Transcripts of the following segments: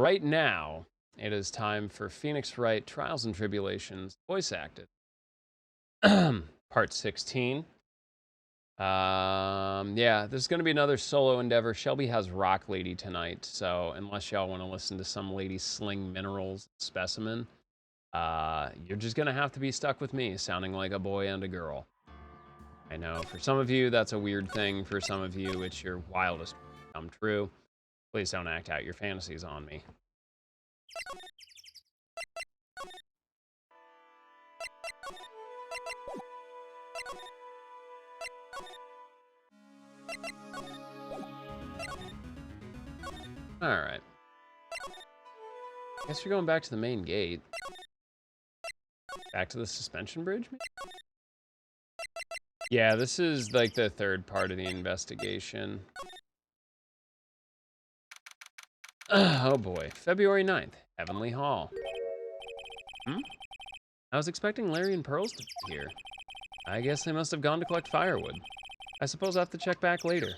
Right now, it is time for Phoenix Wright Trials and Tribulations, voice acted. Part 16. Yeah, there's going to be another solo endeavor. Shelby has Rock Lady tonight, so unless y'all want to listen to some lady sling minerals specimen, you're just going to have to be stuck with me, sounding like a boy and a girl. I know, for some of you, that's a weird thing. For some of you, it's your wildest come true. Please don't act out your fantasies on me. All right. Guess you're going back to the main gate. Back to the suspension bridge, maybe? Yeah, this is like the third part of the investigation. Oh boy. February 9th, Heavenly Hall. I was expecting Larry and Pearls to be here. I guess they must have gone to collect firewood. I suppose I'll have to check back later.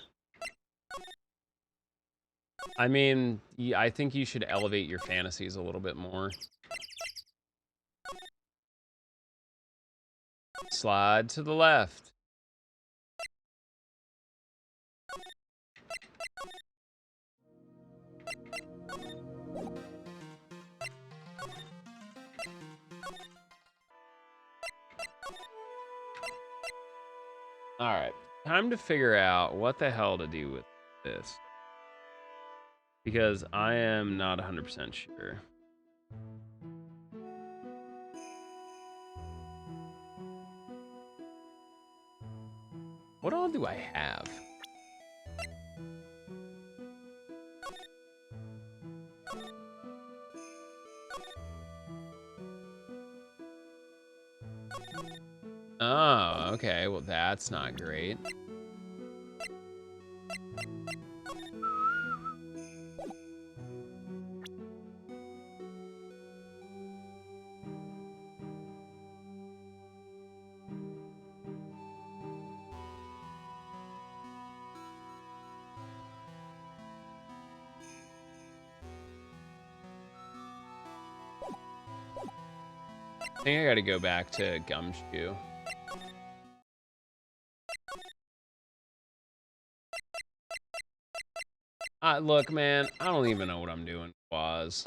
I mean, I think you should elevate your fantasies a little bit more. Slide to the left. All right, time to figure out what the hell to do with this. Because I am not 100% sure. What all do I have? Oh, okay. Well, that's not great. I think I gotta go back to Gumshoe. Look, man, I don't even know what I'm doing. Was.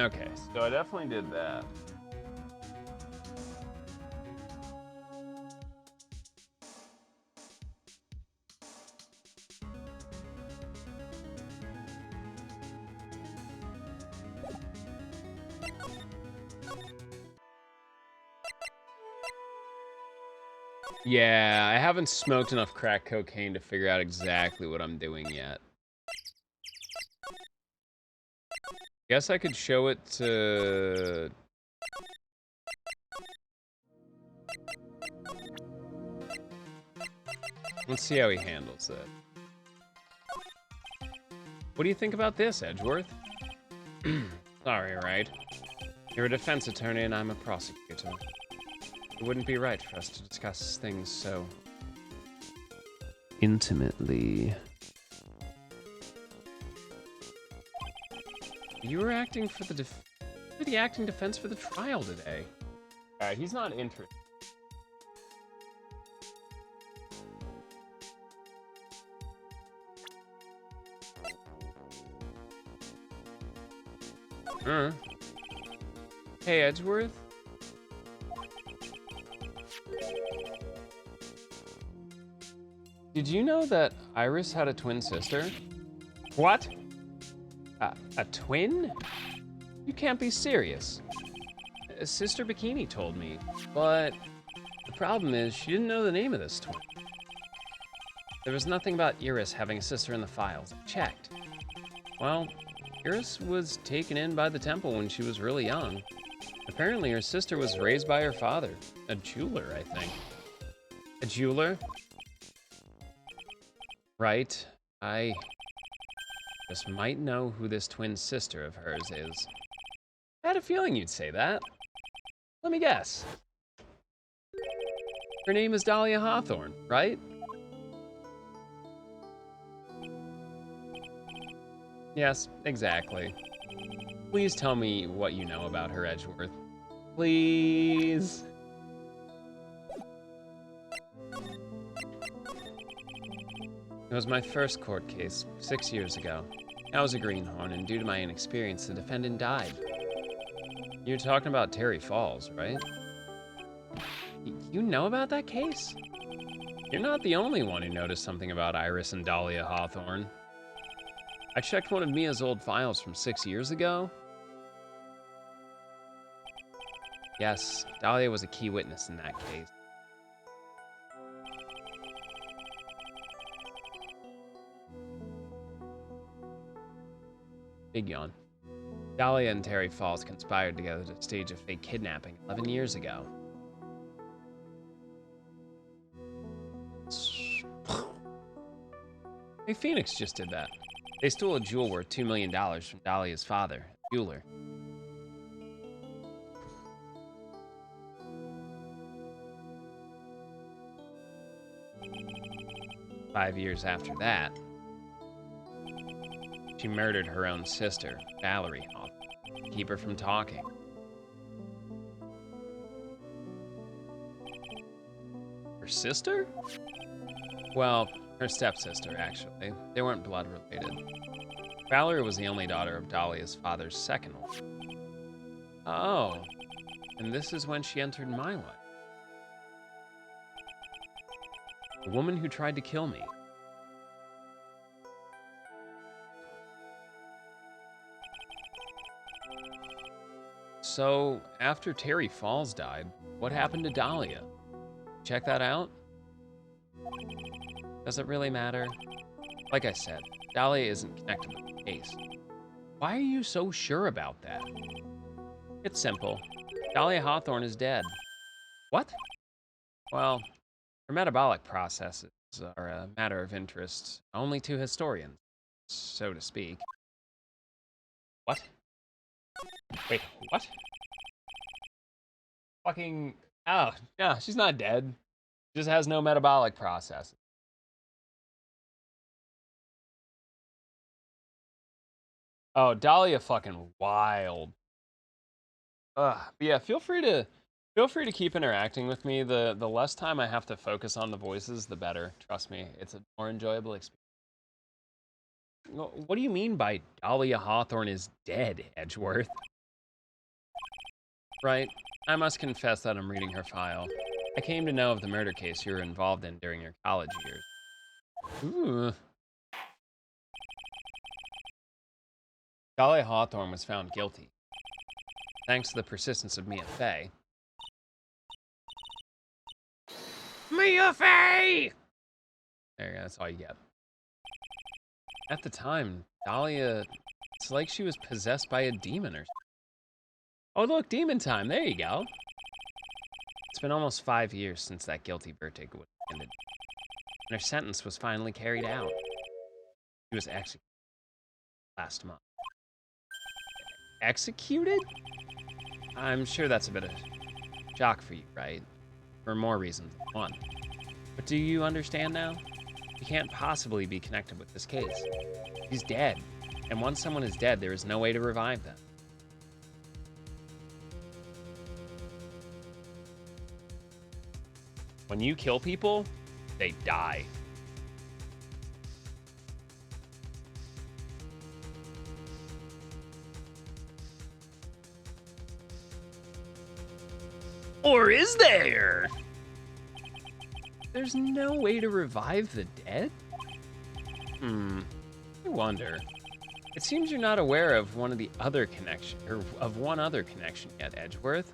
Okay, so I definitely did that. Yeah, I haven't smoked enough crack cocaine to figure out exactly what I'm doing yet. Guess I could show it to... Let's see how he handles it. What do you think about this, Edgeworth? Sorry, Wright. You're a defense attorney and I'm a prosecutor. It wouldn't be right for us to discuss things so... intimately. You were acting for the acting defense for the trial today. Alright, he's not interested. Hey, Edgeworth? Did you know that Iris had a twin sister? What? A twin? You can't be serious. Sister Bikini told me, but the problem is she didn't know the name of this twin. There was nothing about Iris having a sister in the files. I checked. Well, Iris was taken in by the temple when she was really young. Apparently, her sister was raised by her father. A jeweler, I think. A jeweler? Right. I just might know who this twin sister of hers is. I had a feeling you'd say that. Let me guess. Her name is Dahlia Hawthorne, right? Yes, exactly. Please tell me what you know about her, Edgeworth. Please. It was my first court case, 6 years ago. I was a greenhorn, and due to my inexperience, the defendant died. You're talking about Terry Falls, right? You know about that case? You're not the only one who noticed something about Iris and Dahlia Hawthorne. I checked one of Mia's old files from 6 years ago. Yes, Dahlia was a key witness in that case. Big yawn. Dahlia and Terry Falls conspired together to stage a fake kidnapping 11 years ago. Hey, Phoenix just did that. They stole a jewel worth $2 million from Dahlia's father, a jeweler. Five years after that, she murdered her own sister, Valerie Hawthorne, to keep her from talking. Her sister? Well, her stepsister, actually. They weren't blood related. Valerie was the only daughter of Dahlia's father's second wife. Oh, and this is when she entered my life. The woman who tried to kill me. So, after Terry Falls died, what happened to Dahlia? Check that out? Does it really matter? Like I said, Dahlia isn't connected with the case. Why are you so sure about that? It's simple. Dahlia Hawthorne is dead. What? Well, her metabolic processes are a matter of interest only to historians, so to speak. What? Wait, what? Fucking... Oh, no, she's not dead. She just has no metabolic process. Oh, Dahlia fucking wild. But yeah, feel free to keep interacting with me. The less time I have to focus on the voices, the better. Trust me, it's a more enjoyable experience. What do you mean by Dahlia Hawthorne is dead, Edgeworth? Right. I must confess that I'm reading her file. I came to know of the murder case you were involved in during your college years. Ooh. Dahlia Hawthorne was found guilty, thanks to the persistence of Mia Fey. Mia Fey! There you go, that's all you get. At the time, Dahlia, it's like she was possessed by a demon or something. Oh look, demon time, there you go. It's been almost 5 years since that guilty verdict was ended, and her sentence was finally carried out. She was executed last month. Executed? I'm sure that's a bit of shock for you, right? For more reasons than one. But do you understand now? You can't possibly be connected with this case. He's dead, and once someone is dead, there is no way to revive them. When you kill people, they die. Or is there? There's no way to revive the dead? I wonder. It seems you're not aware of one other connection yet, Edgeworth.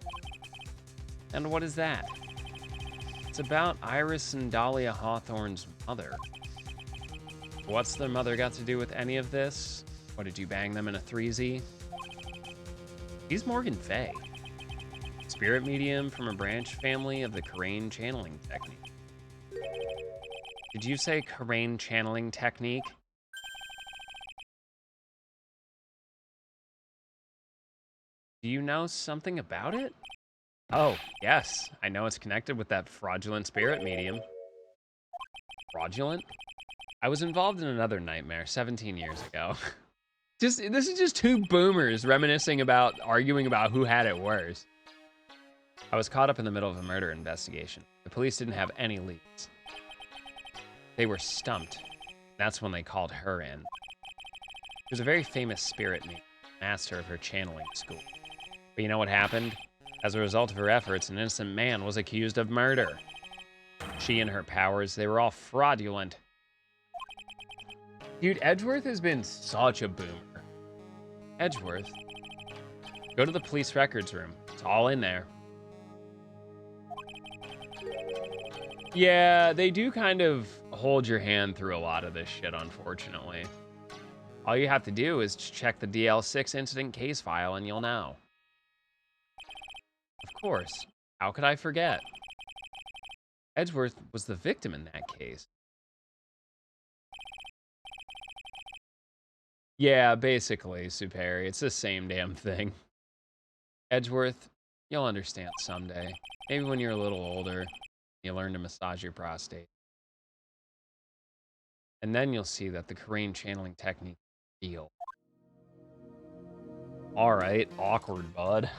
And what is that? It's about Iris and Dahlia Hawthorne's mother. What's their mother got to do with any of this? What, did you bang them in a 3Z? He's Morgan Fay. Spirit medium from a branch family of the Karain channeling technique. Did you say Karain channeling technique? Do you know something about it? Oh, yes. I know it's connected with that fraudulent spirit medium. Fraudulent? I was involved in another nightmare 17 years ago. This is just two boomers reminiscing about arguing about who had it worse. I was caught up in the middle of a murder investigation. The police didn't have any leads. They were stumped. That's when they called her in. She was a very famous spirit medium, master of her channeling school. But you know what happened? As a result of her efforts, an innocent man was accused of murder. She and her powers, they were all fraudulent. Dude, Edgeworth has been such a boomer. Edgeworth? Go to the police records room. It's all in there. Yeah, they do kind of hold your hand through a lot of this shit, unfortunately. All you have to do is check the DL6 incident case file and you'll know. Of course. How could I forget? Edgeworth was the victim in that case. Yeah, basically, Superi. It's the same damn thing. Edgeworth, you'll understand someday. Maybe when you're a little older, you learn to massage your prostate. And then you'll see that the Karain channeling technique is real. Alright, awkward, bud.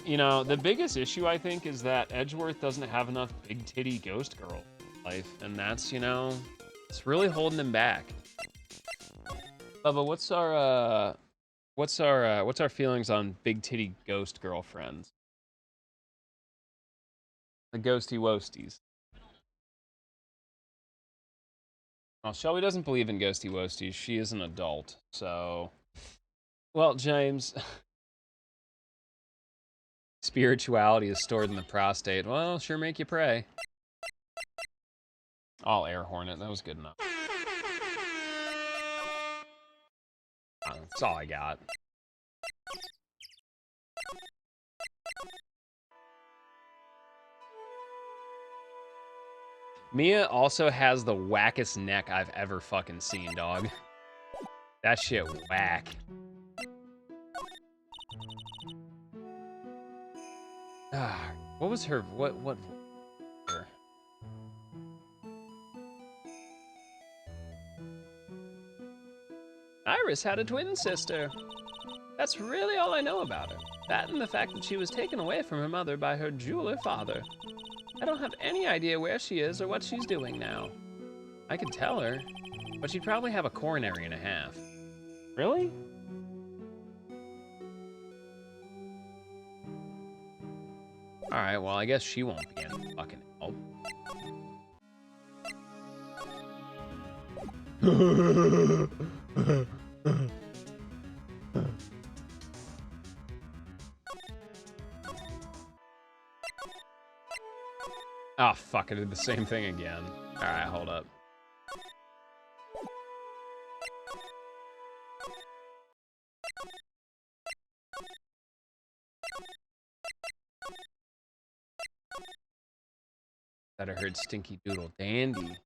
You know, the biggest issue, I think, is that Edgeworth doesn't have enough big titty ghost girl life, and that's, you know, it's really holding him back. Bubba, what's our feelings on big titty ghost girlfriends? The ghosty woasties. Well, Shelby doesn't believe in ghosty woasties. She is an adult, so... Well, James... Spirituality is stored in the prostate. Well, sure make you pray. I'll air hornet. That was good enough. That's all I got. Mia also has the wackest neck I've ever fucking seen, dog. That shit whack. What was her, what? Iris had a twin sister. That's really all I know about her. That and the fact that she was taken away from her mother by her jeweler father. I don't have any idea where she is or what she's doing now. I could tell her, but she'd probably have a coronary and a half. Really? Alright, well, I guess she won't be any fucking help. Oh, fuck, I did the same thing again. Alright, hold up. Thought I heard Stinky Doodle Dandy.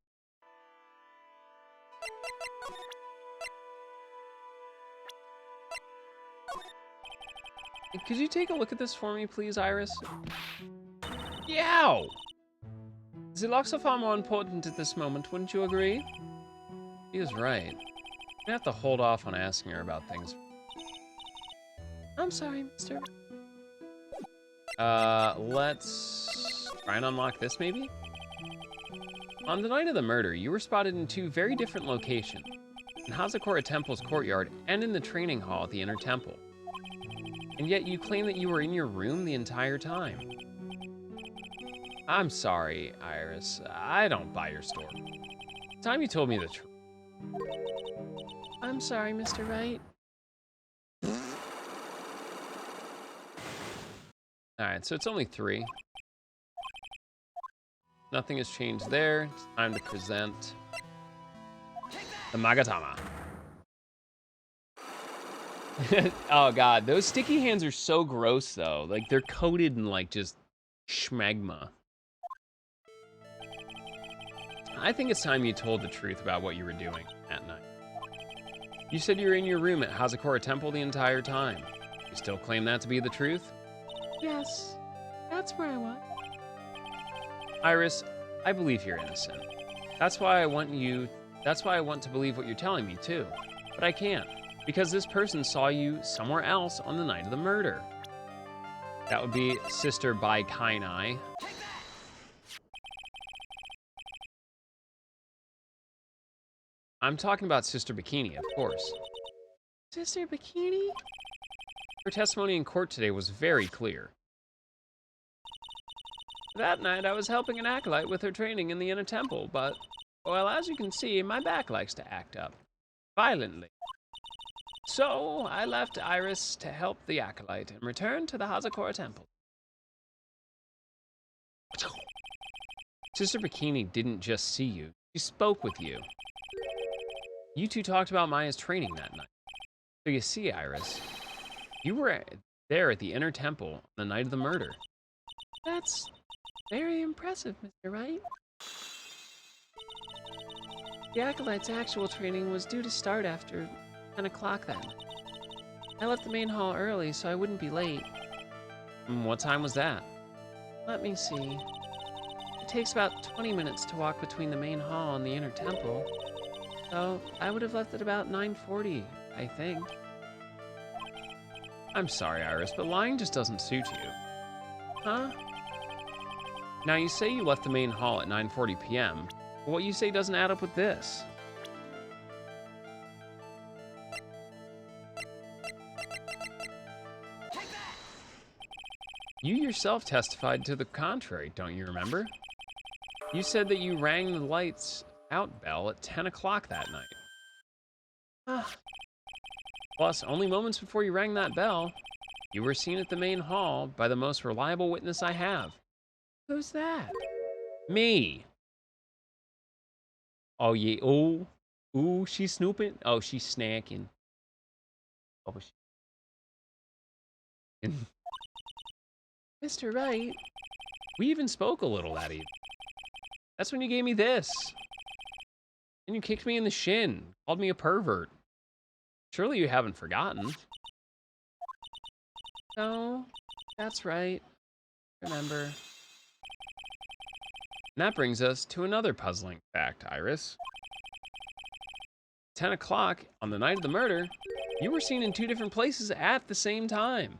Could you take a look at this for me, please, Iris? Yow! The locks are far more important at this moment, wouldn't you agree? He is right. I have to hold off on asking her about things. I'm sorry, mister. Let's try and unlock this, maybe? On the night of the murder, you were spotted in two very different locations. In Hazakura Temple's courtyard and in the training hall at the Inner Temple. And yet you claim that you were in your room the entire time. I'm sorry, Iris. I don't buy your story. The time you told me the truth. I'm sorry, Mr. Wright. Alright, so it's only 3. Nothing has changed there. It's time to present the Magatama. Oh god, those sticky hands are so gross though. Like they're coated in like just schmegma. I think it's time you told the truth about what you were doing at night. You said you were in your room at Hazakura Temple the entire time. You still claim that to be the truth? Yes, that's where I was. Iris, I believe you're innocent. That's why I want to believe what you're telling me too. But I can't, because this person saw you somewhere else on the night of the murder. That would be Sister Bai Kainai. I'm talking about Sister Bikini, of course. Sister Bikini? Her testimony in court today was very clear. That night, I was helping an acolyte with her training in the inner temple, but, well, as you can see, my back likes to act up. Violently. So, I left Iris to help the acolyte and returned to the Hazakura Temple. Sister Bikini didn't just see you, she spoke with you. You two talked about Maya's training that night. So you see, Iris, you were there at the inner temple on the night of the murder. That's very impressive, Mr. Wright. The acolyte's actual training was due to start after 10 o'clock then. I left the main hall early so I wouldn't be late. What time was that? Let me see. It takes about 20 minutes to walk between the main hall and the inner temple. So I would have left at about 9:40, I think. I'm sorry, Iris, but lying just doesn't suit you. Huh? Now you say you left the main hall at 9:40 p.m., but what you say doesn't add up with this. You yourself testified to the contrary, don't you remember? You said that you rang the lights out bell at 10 o'clock that night. Plus, only moments before you rang that bell, you were seen at the main hall by the most reliable witness I have. Who's that? Me. Oh, yeah. Ooh, she's snooping. Oh, she's snacking. Oh, Mr. Wright, we even spoke a little that evening. That's when you gave me this. And you kicked me in the shin, called me a pervert. Surely you haven't forgotten. No, that's right. Remember. And that brings us to another puzzling fact, Iris. 10 o'clock on the night of the murder, you were seen in 2 different places at the same time.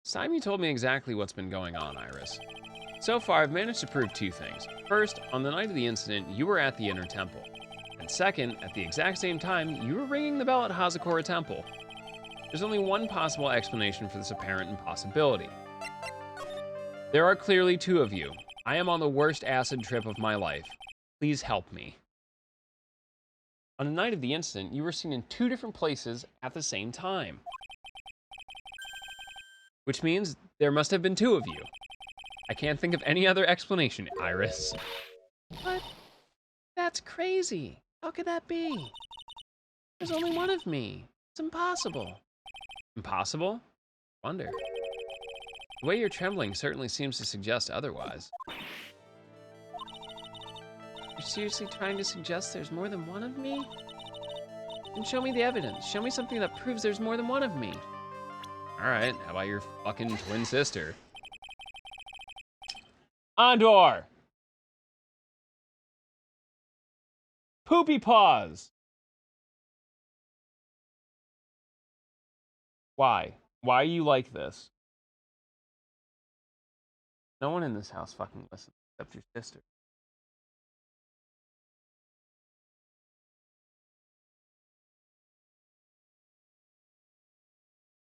It's time you told me exactly what's been going on, Iris. So far, I've managed to prove 2 things. First, on the night of the incident, you were at the inner temple. And second, at the exact same time, you were ringing the bell at Hazakura Temple. There's only one possible explanation for this apparent impossibility. There are clearly 2 of you. I am on the worst acid trip of my life. Please help me. On the night of the incident, you were seen in 2 different places at the same time. Which means there must have been 2 of you. I can't think of any other explanation, Iris. What? That's crazy. How could that be? There's only one of me. It's impossible. Impossible? Wonder. The way you're trembling certainly seems to suggest otherwise. You're seriously trying to suggest there's more than one of me? Then show me the evidence. Show me something that proves there's more than one of me. Alright, how about your fucking twin sister? Andor! Poopy paws! Why? Why are you like this? No one in this house fucking listens except your sister.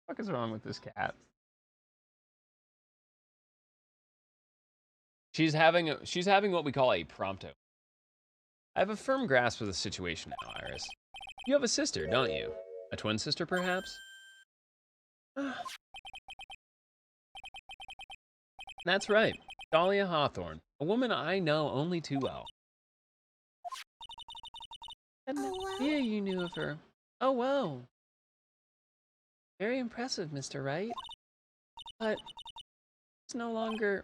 What the fuck is wrong with this cat? She's having what we call a prompto. I have a firm grasp of the situation now, Iris. You have a sister, don't you? A twin sister, perhaps? That's right, Dahlia Hawthorne, a woman I know only too well. I had no idea you knew of her. Oh, whoa. Very impressive, Mr. Wright. But it's no longer...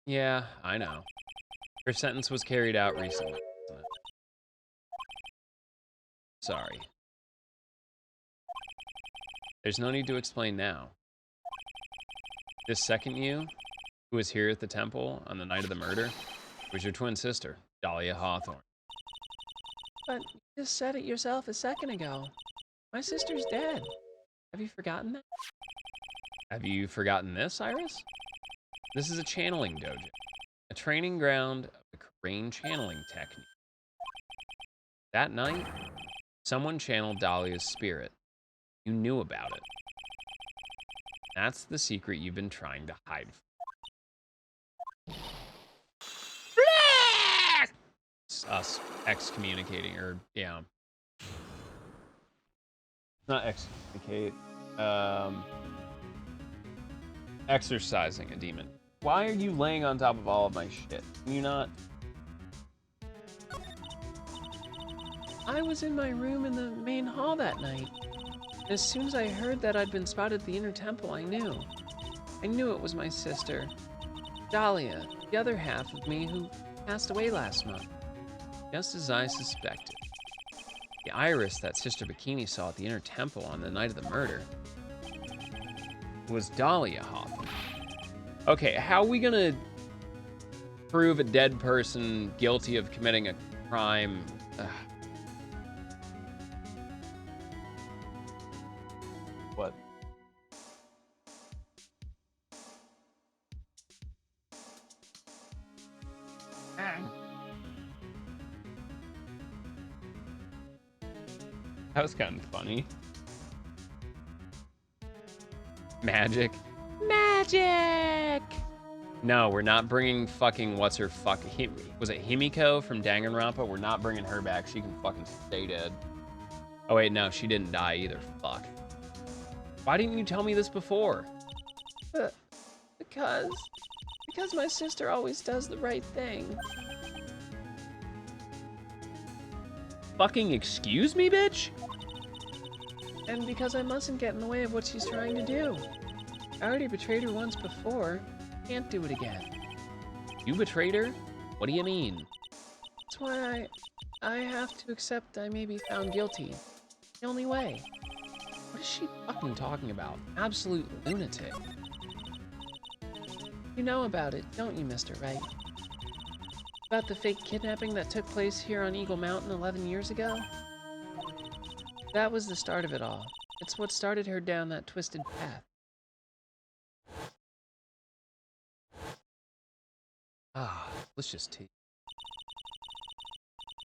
Yeah, I know. Her sentence was carried out recently, wasn't it? Sorry. There's no need to explain now. This second you, who was here at the temple on the night of the murder, was your twin sister, Dahlia Hawthorne. But you just said it yourself a second ago. My sister's dead. Have you forgotten that? Have you forgotten this, Iris? This is a channeling dojo, a training ground of the Crane channeling technique. That night, someone channeled Dahlia's spirit. You knew about it. That's the secret you've been trying to hide. It's us excommunicating, or, yeah. Not excommunicate. Exorcising a demon. Why are you laying on top of all of my shit? Can you not? I was in my room in the main hall that night. As soon as I heard that I'd been spotted at the inner temple, I knew. I knew it was my sister, Dahlia, the other half of me who passed away last month. Just as I suspected. The Iris that Sister Bikini saw at the inner temple on the night of the murder was Dahlia Hawthorne. Okay, how are we gonna prove a dead person guilty of committing a crime? Ugh. What? That was kind of funny. Magic. Magic! No, we're not bringing fucking what's her fuck... Was it Himiko from Danganronpa? We're not bringing her back. She can fucking stay dead. Oh wait, no, she didn't die either. Fuck. Why didn't you tell me this before? Because my sister always does the right thing. Fucking excuse me, bitch? And because I mustn't get in the way of what she's trying to do. I already betrayed her once before. Can't do it again. You betrayed her? What do you mean? That's why I have to accept I may be found guilty. The only way. What is she fucking talking about? Absolute lunatic. You know about it, don't you, Mr. Wright? About the fake kidnapping that took place here on Eagle Mountain 11 years ago? That was the start of it all. It's what started her down that twisted path. Ah, let's just take.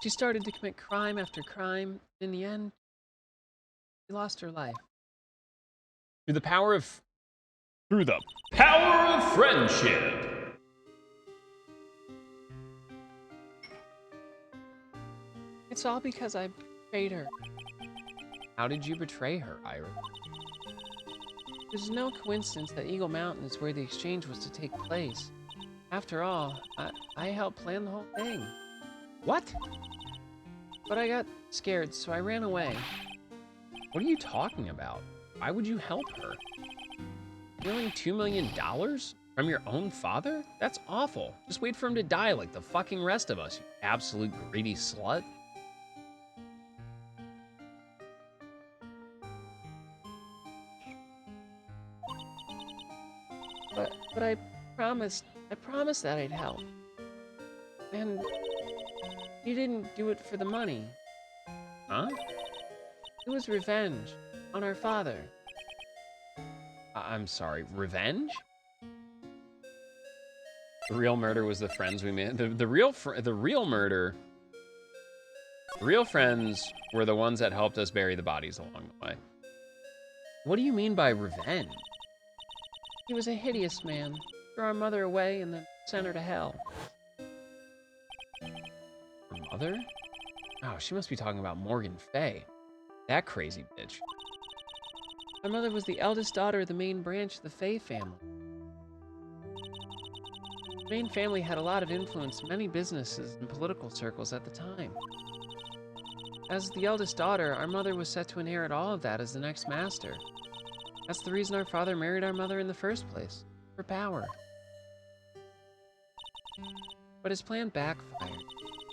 She started to commit crime after crime. In the end, she lost her life. Through the power of friendship. It's all because I betrayed her. How did you betray her, Ira? There's no coincidence that Eagle Mountain is where the exchange was to take place. After all, I helped plan the whole thing. What? But I got scared, so I ran away. What are you talking about? Why would you help her? Stealing $2 million from your own father? That's awful. Just wait for him to die like the fucking rest of us, you absolute greedy slut. But I promised that I'd help. And you didn't do it for the money. Huh? It was revenge on our father. I'm sorry, revenge? The real murder was the friends we made. The real friends were the ones that helped us bury the bodies along the way. What do you mean by revenge? He was a hideous man. Threw our mother away and then sent her to hell. Her mother? Oh, she must be talking about Morgan Fay. That crazy bitch. My mother was the eldest daughter of the main branch of the Fay family. The main family had a lot of influence in many businesses and political circles at the time. As the eldest daughter, our mother was set to inherit all of that as the next master. That's the reason our father married our mother in the first place, for power. But his plan backfired,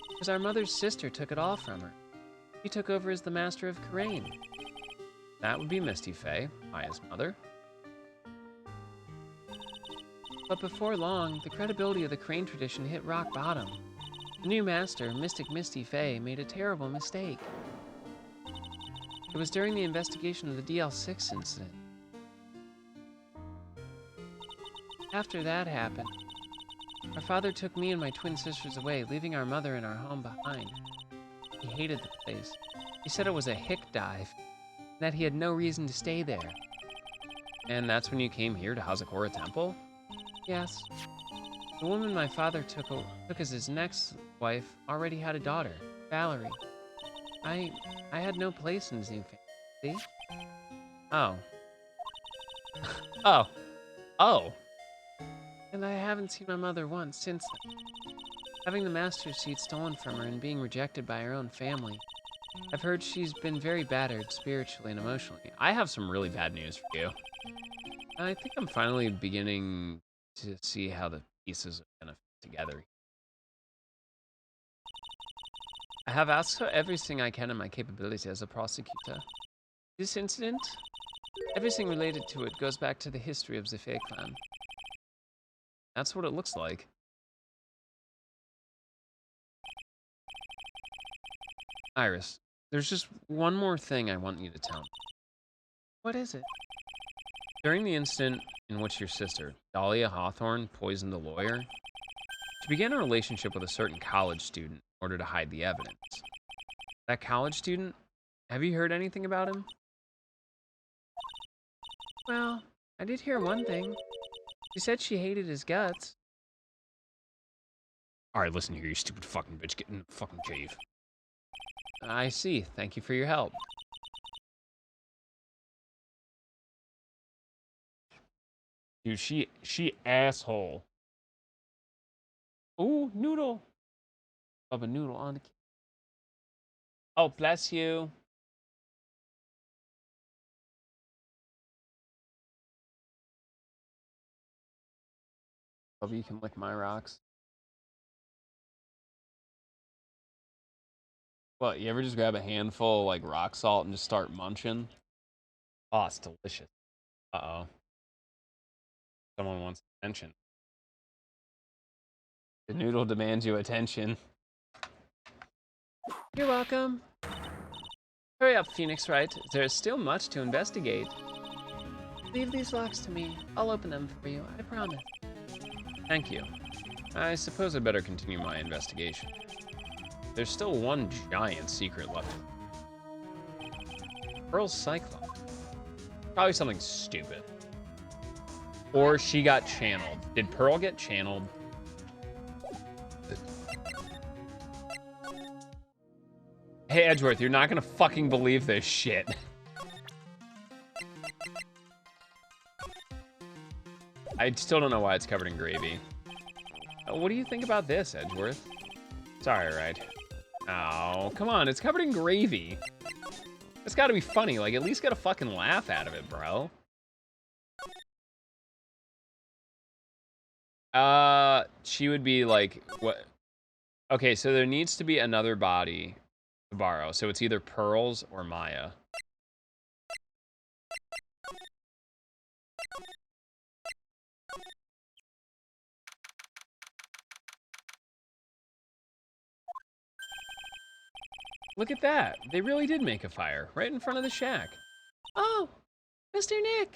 because our mother's sister took it all from her. She took over as the master of Karain. That would be Misty Faye, Maya's mother. But before long, the credibility of the Crane tradition hit rock bottom. The new master, Mystic Misty Faye, made a terrible mistake. It was during the investigation of the DL6 incident. After that happened, our father took me and my twin sisters away, leaving our mother and our home behind. He hated the place. He said it was a hick dive, and that he had no reason to stay there. And that's when you came here to Hazakura Temple? Yes. The woman my father took as his next wife already had a daughter, Valerie. I had no place in his new family, see? Oh. Oh. Oh. And I haven't seen my mother once since then. Having the master's seat stolen from her and being rejected by her own family, I've heard she's been very battered spiritually and emotionally. I have some really bad news for you. I think I'm finally beginning to see how the pieces are gonna fit together. I have asked for everything I can in my capability as a prosecutor. This incident, everything related to it goes back to the history of the Fae clan. That's what it looks like. Iris, there's just one more thing I want you to tell me. What is it? During the incident in which your sister, Dahlia Hawthorne, poisoned the lawyer, she began a relationship with a certain college student in order to hide the evidence. That college student, have you heard anything about him? Well, I did hear one thing. She said she hated his guts. Alright, listen here, you stupid fucking bitch. Get in the fucking cave. I see. Thank you for your help. Dude, she asshole. Ooh, noodle. Of a noodle on the. Oh, bless you. Hope you can lick my rocks. What, you ever just grab a handful of, like, rock salt and just start munching? Oh, it's delicious. Uh-oh. Someone wants attention. The noodle demands you attention. You're welcome. Hurry up, Phoenix Wright. There's still much to investigate. Leave these locks to me. I'll open them for you, I promise. Thank you. I suppose I better continue my investigation. There's still one giant secret left. Pearl's Cyclops. Probably something stupid. Or she got channeled. Did Pearl get channeled? Hey, Edgeworth, you're not gonna fucking believe this shit. I still don't know why it's covered in gravy. What do you think about this, Edgeworth? Sorry, right? Oh, come on, it's covered in gravy. It's gotta be funny, like, at least get a fucking laugh out of it, bro. She would be like, what? Okay, so there needs to be another body to borrow. So it's either Pearls or Maya. Look at that. They really did make a fire right in front of the shack. Oh, Mr. Nick.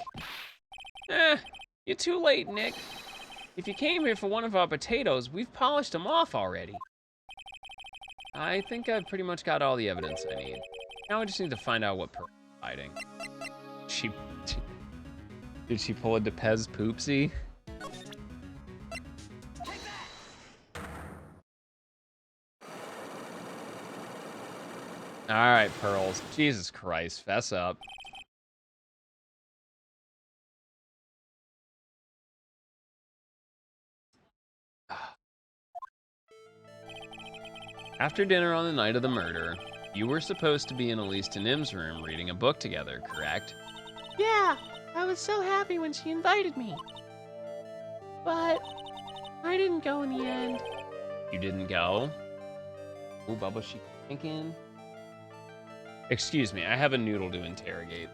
You're too late, Nick. If you came here for one of our potatoes, we've polished them off already. I think I've pretty much got all the evidence I need. Now I just need to find out what Pearl's hiding. Did she pull a DePez poopsie? All right, Pearls. Jesus Christ, fess up. After dinner on the night of the murder, you were supposed to be in Elise and Im's room reading a book together, correct? Yeah, I was so happy when she invited me. But I didn't go in the end. You didn't go? Oh, Bubba, she thinking? Excuse me, I have a noodle to interrogate.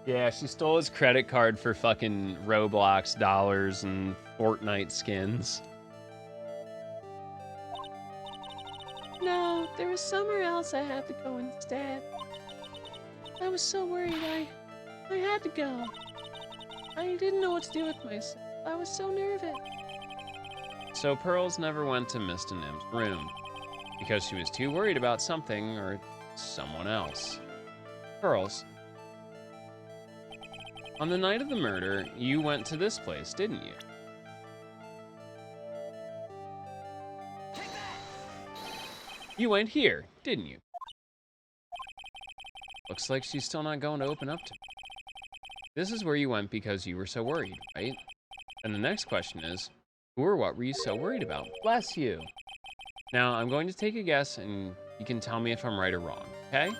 Yeah, she stole his credit card for fucking Roblox dollars and Fortnite skins. No, there was somewhere else I had to go instead. I was so worried I had to go. I didn't know what to do with myself. I was so nervous. So Pearls never went to Mist and Im's room because she was too worried about something or someone else. Pearls, on the night of the murder, you went to this place, didn't you? You went here, didn't you? Looks like she's still not going to open up to me. This is where you went because you were so worried, right? And the next question is, who or what were you so worried about? Bless you. Now, I'm going to take a guess, and you can tell me if I'm right or wrong, okay?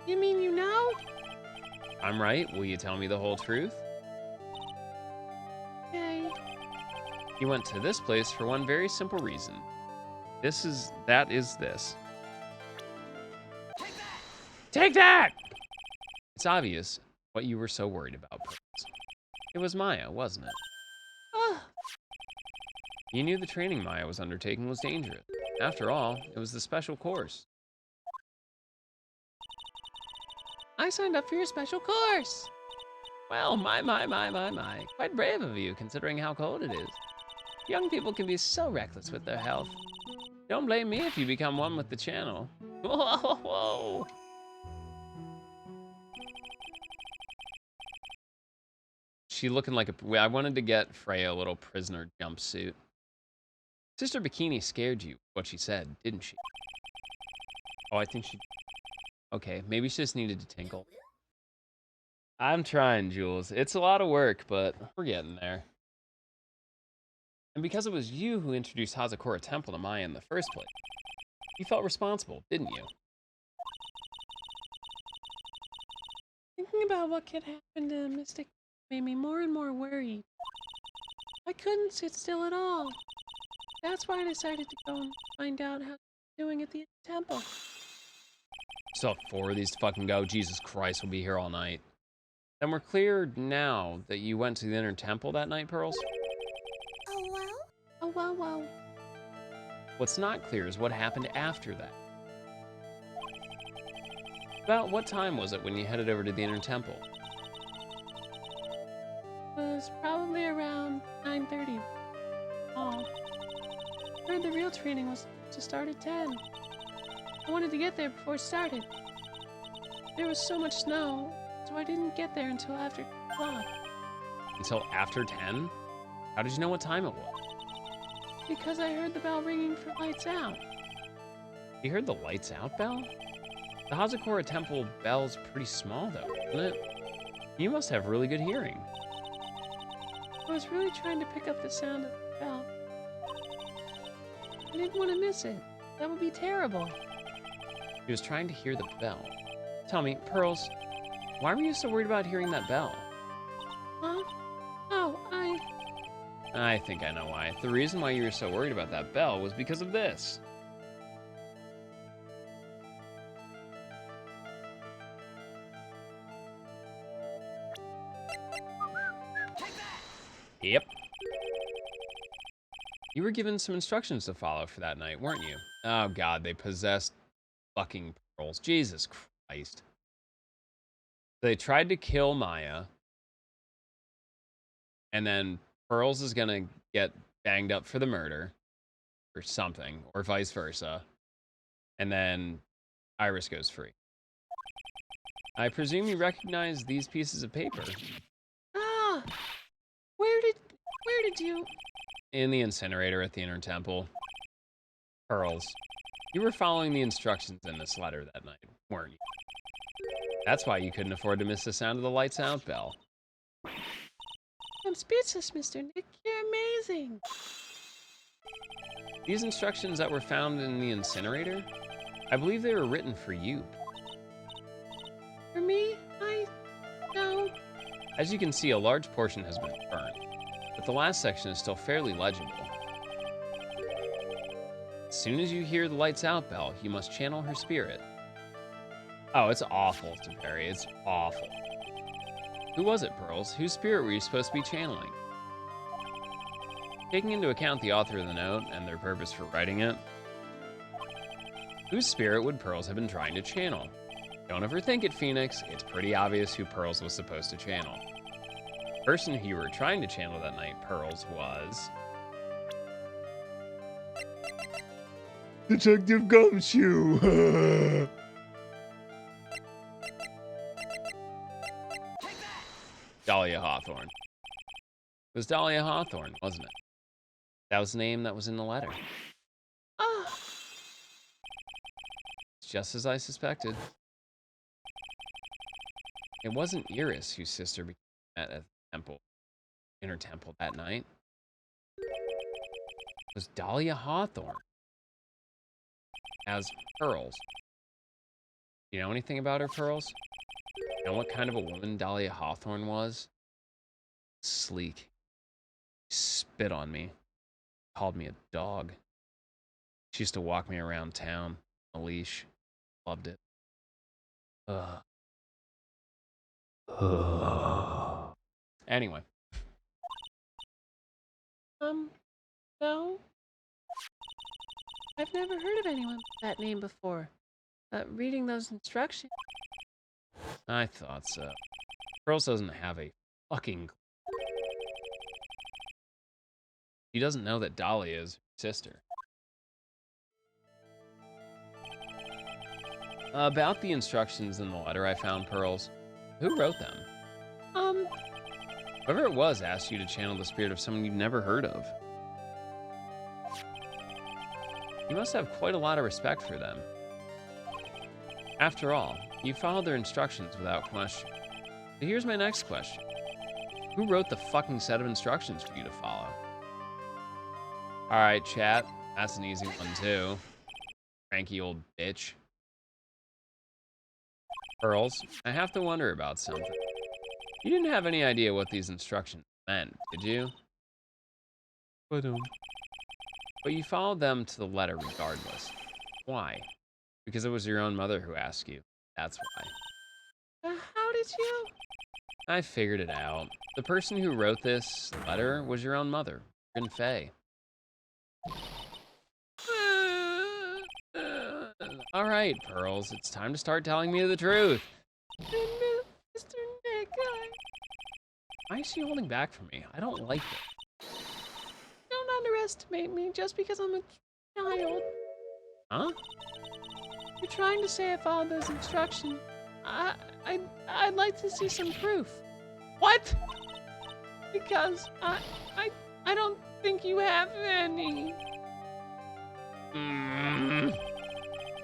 You mean you know? I'm right. Will you tell me the whole truth? Okay. You went to this place for one very simple reason. That is this. Take that! It's obvious what you were so worried about, Pearls. It was Maya, wasn't it? Ugh. You knew the training Maya was undertaking was dangerous. After all, it was the special course. I signed up for your special course. Well, my. Quite brave of you, considering how cold it is. Young people can be so reckless with their health. Don't blame me if you become one with the channel. Whoa! She looking like I wanted to get Freya a little prisoner jumpsuit. Sister Bikini scared you, what she said, didn't she? Oh, I think she... Okay, maybe she just needed to tinkle. I'm trying, Jules. It's a lot of work, but we're getting there. And because it was you who introduced Hazakura Temple to Maya in the first place, you felt responsible, didn't you? Thinking about what could happen to Mystic made me more and more worried. I couldn't sit still at all. That's why I decided to go and find out how they're doing at the temple. Still have 4 of these to fucking go. Jesus Christ, we'll be here all night. Then we're clear now that you went to the inner temple that night, Pearls? Oh, well. What's not clear is what happened after that. About what time was it when you headed over to the inner temple? It was probably around 9:30. Oh. I heard the real training was to start at 10. I wanted to get there before it started. There was so much snow. so I didn't get there until after 10 o'clock. Until after 10? How did you know what time it was? Because I heard the bell ringing for lights out. You heard the lights out bell? The Hazakura temple bell's pretty small though, isn't it? You must have really good hearing. I was really trying to pick up the sound of the bell. I didn't want to miss it. That would be terrible. He was trying to hear the bell. Tell me, Pearls, why were you so worried about hearing that bell? Huh? Oh, I think I know why. The reason why you were so worried about that bell was because of this. Yep. You were given some instructions to follow for that night, weren't you? Oh god, they possessed fucking Pearls. Jesus Christ. They tried to kill Maya. And then Pearls is gonna get banged up for the murder. Or something. Or vice versa. And then Iris goes free. I presume you recognize these pieces of paper. Ah! Where did you... In the incinerator at the Inner Temple. Pearls, you were following the instructions in this letter that night, weren't you? That's why you couldn't afford to miss the sound of the lights out bell. I'm speechless, Mr. Nick. You're amazing. These instructions that were found in the incinerator, I believe they were written for you. For me? No. As you can see, a large portion has been burned, but the last section is still fairly legible. As soon as you hear the lights out bell, you must channel her spirit. Oh, it's awful to Perry. It's awful. Who was it, Pearls? Whose spirit were you supposed to be channeling? Taking into account the author of the note and their purpose for writing it, whose spirit would Pearls have been trying to channel? Don't overthink it, Phoenix. It's pretty obvious who Pearls was supposed to channel. The person who you were trying to channel that night, Pearls, was... Detective Gumshoe! Dahlia Hawthorne. It was Dahlia Hawthorne, wasn't it? That was the name that was in the letter. Ah! It's just as I suspected. It wasn't Iris whose sister met at the temple, Inner Temple that night. It was Dahlia Hawthorne. As Pearls. Do you know anything about her, Pearls? You know what kind of a woman Dahlia Hawthorne was? Sleek. She spit on me. Called me a dog. She used to walk me around town on a leash. Loved it. Anyway. No. I've never heard of anyone with that name before. Reading those instructions. I thought so. Pearls doesn't have a fucking clue. She doesn't know that Dahlia is her sister. About the instructions in the letter I found, Pearls, who wrote them? Whoever it was asked you to channel the spirit of someone you'd never heard of. You must have quite a lot of respect for them. After all, you followed their instructions without question. But here's my next question. Who wrote the fucking set of instructions for you to follow? Alright, chat. That's an easy one, too. Cranky old bitch. Pearls, I have to wonder about something. You didn't have any idea what these instructions meant, did you? But you followed them to the letter regardless. Why? Because it was your own mother who asked you. That's why. How did you? I figured it out. The person who wrote this letter was your own mother, Rin Fei. All right, Pearls, it's time to start telling me the truth. Mr. Nick, Why is she holding back from me? I don't like it. don't underestimate me just because I'm a child. Huh? You're trying to say I followed those instructions. I'd like to see some proof. What? Because I don't think you have any.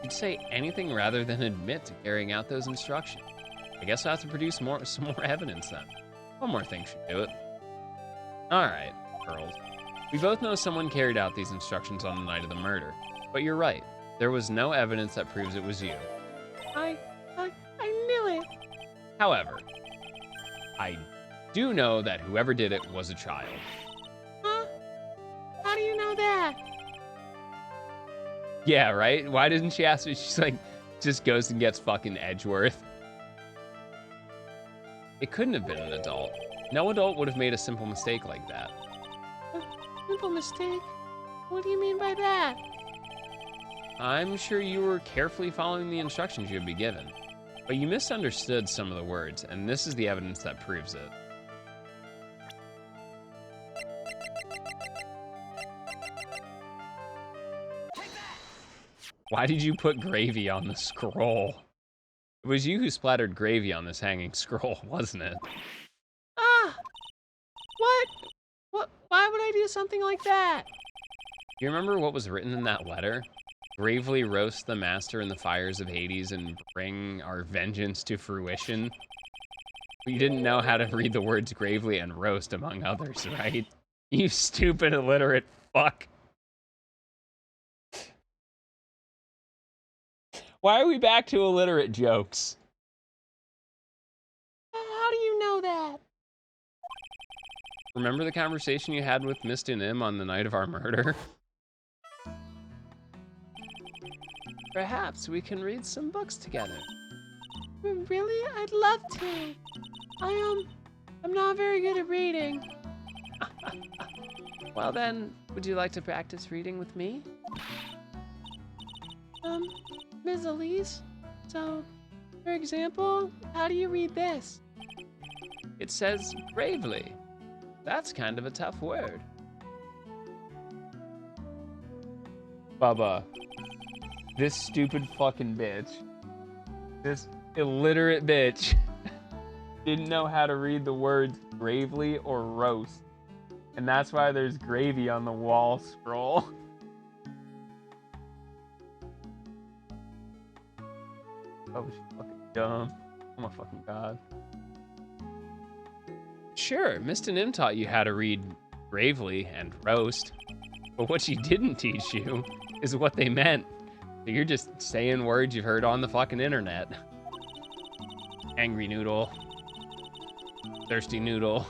You'd say anything rather than admit to carrying out those instructions. I guess I have to produce some more evidence then. One more thing should do it. All right, girls. We both know someone carried out these instructions on the night of the murder. But you're right. There was no evidence that proves it was you. I knew it. However, I do know that whoever did it was a child. Huh? How do you know that? Yeah, right? Why didn't she ask me? She's like, just goes and gets fucking Edgeworth. It couldn't have been an adult. No adult would have made a simple mistake like that. A simple mistake? What do you mean by that? I'm sure you were carefully following the instructions you'd be given, but you misunderstood some of the words, and this is the evidence that proves it. Why did you put gravy on the scroll? It was you who splattered gravy on this hanging scroll, wasn't it? Ah! What? Why would I do something like that? You remember what was written in that letter? Bravely roast the master in the fires of Hades and bring our vengeance to fruition. You didn't know how to read the words gravely and roast, among others, right? You stupid illiterate fuck. Why are we back to illiterate jokes? How do you know that? Remember the conversation you had with Mr. Nim on the night of our murder? Perhaps we can read some books together. Really? I'd love to. I'm not very good at reading. Well then, would you like to practice reading with me? Ms. Elise? So, for example, how do you read this? It says bravely. That's kind of a tough word. Bubba, this stupid fucking bitch, this illiterate bitch, didn't know how to read the words gravely or roast. And that's why there's gravy on the wall scroll. Oh, she's fucking dumb. Oh my fucking god. Sure, Mr. Nim taught you how to read gravely and roast, but what she didn't teach you is what they meant. So you're just saying words you've heard on the fucking internet. Angry noodle. Thirsty noodle.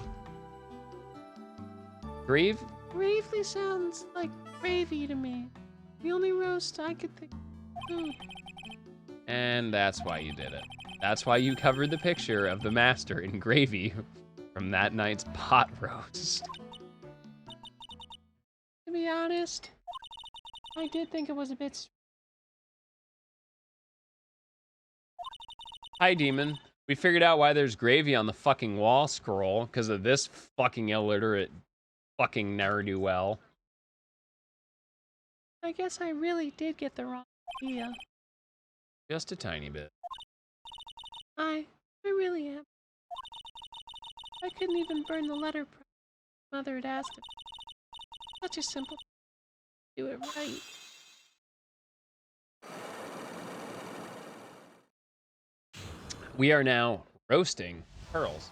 Gravely sounds like gravy to me. The only roast I could think of food. And that's why you did it. That's why you covered the picture of the master in gravy from that night's pot roast. To be honest, I did think it was a bit... Hi, Demon. We figured out why there's gravy on the fucking wall scroll because of this fucking illiterate fucking ne'er-do-well. I guess I really did get the wrong idea. Just a tiny bit. I really am. I couldn't even burn the letter Mother had asked him. Such a simple... Do it right. We are now roasting pearls.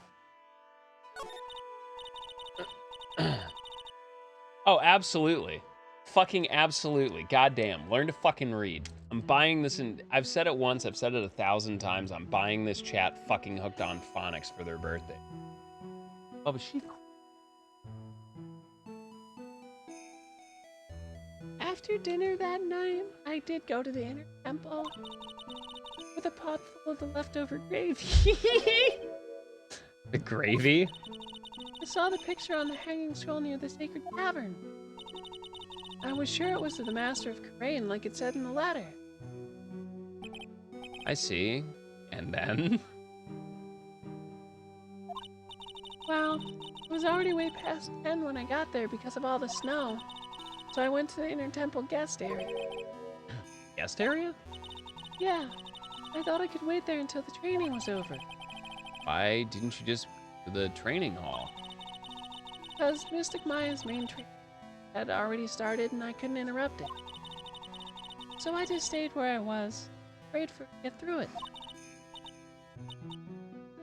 Oh, absolutely. Fucking absolutely. Goddamn. Learn to fucking read. I'm buying this and I've said it once, I've said it 1,000 times. I'm buying this chat fucking hooked on phonics for their birthday. Oh, but she... After dinner that night, I did go to the inner temple with a pot full of the leftover gravy. The gravy? I saw the picture on the hanging scroll near the sacred cavern. I was sure it was to the Master of Karain, like it said in the letter. I see. And then? Well, it was already way past 10 when I got there because of all the snow. So I went to the inner temple guest area. Guest area? Yeah. I thought I could wait there until the training was over. Why didn't you just go to the training hall? Because Mystic Maya's main training had already started and I couldn't interrupt it. So I just stayed where I was, prayed for get through it.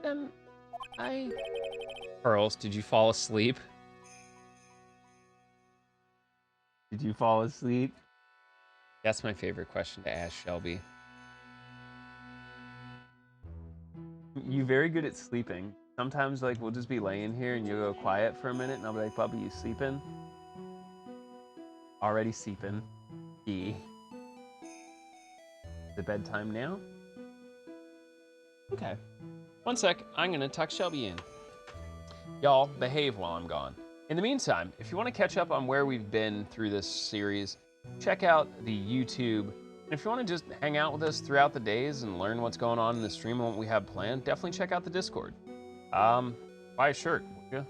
Then I Pearls, did you fall asleep? Did you fall asleep? That's my favorite question to ask Shelby. You very good at sleeping. Sometimes, like, we'll just be laying here and you'll go quiet for a minute and I'll be like, Bubby, you sleeping? Already sleeping. E. Is it bedtime now? Okay. One sec. I'm going to tuck Shelby in. Y'all, behave while I'm gone. In the meantime, if you want to catch up on where we've been through this series, check out the YouTube. And if you want to just hang out with us throughout the days and learn what's going on in the stream and what we have planned, definitely check out the Discord. Buy a shirt, would you?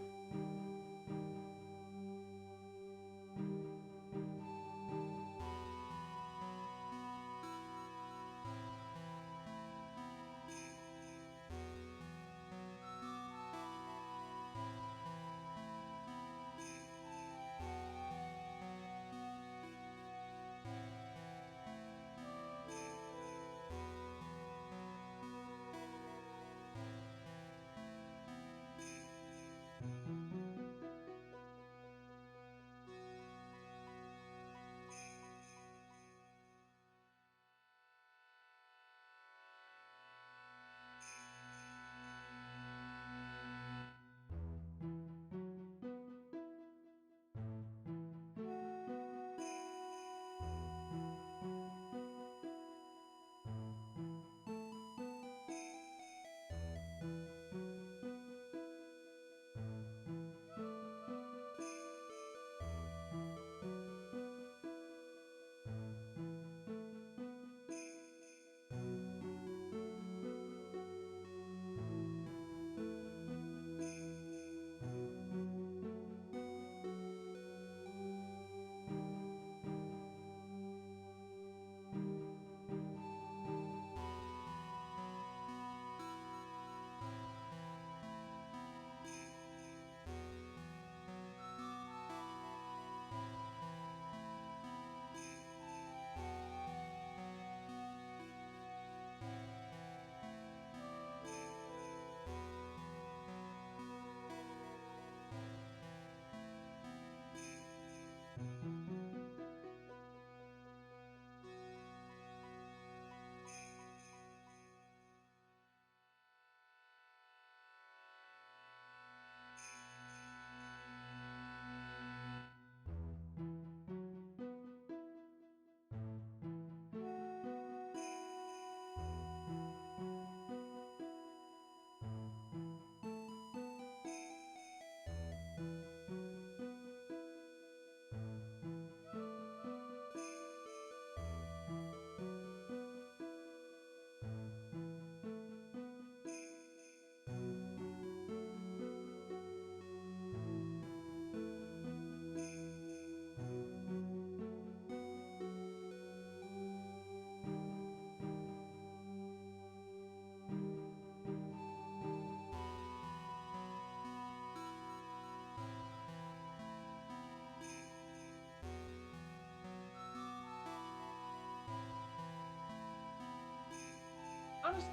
Honestly,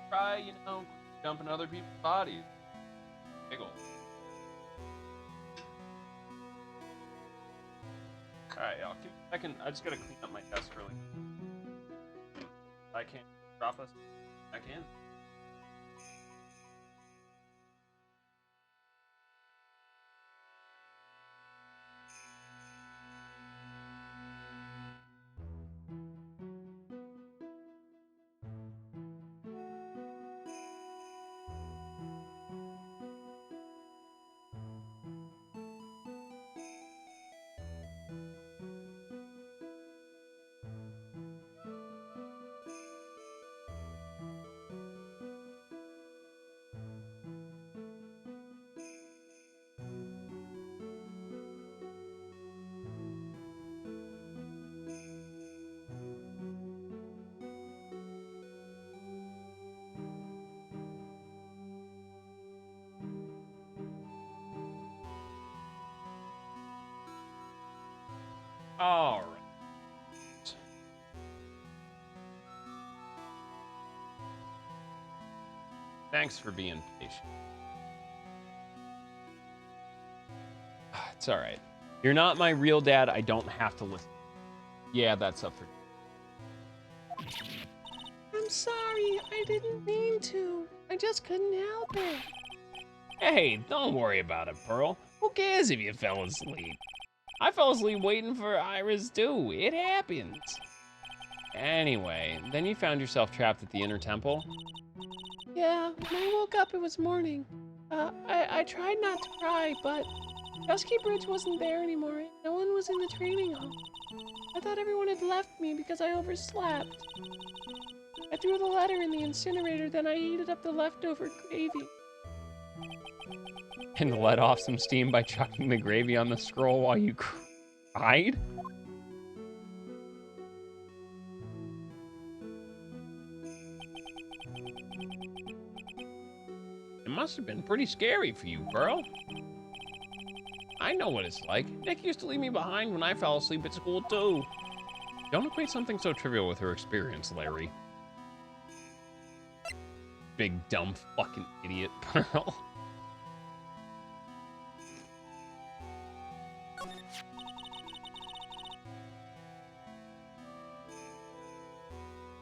try, jumping other people's bodies. Giggle. Alright, y'all. Give me a second. I just gotta clean up my desk really. I can't drop us back in. All right. Thanks for being patient. It's all right. You're not my real dad. I don't have to listen. Yeah, that's up for you. I'm sorry. I didn't mean to. I just couldn't help it. Hey, don't worry about it, Pearl. Who cares if you fell asleep? I fell asleep waiting for Iris too. It happens. Anyway, then you found yourself trapped at the inner temple. Yeah, when I woke up, it was morning. I tried not to cry, but Dusky Bridge wasn't there anymore. No one was in the training hall. I thought everyone had left me because I overslept. I threw the letter in the incinerator, then I heated up the leftover gravy. And let off some steam by chucking the gravy on the scroll while you cried? It must have been pretty scary for you, Pearl. I know what it's like. Nick used to leave me behind when I fell asleep at school, too. Don't equate something so trivial with her experience, Larry. Big, dumb, fucking idiot, Pearl.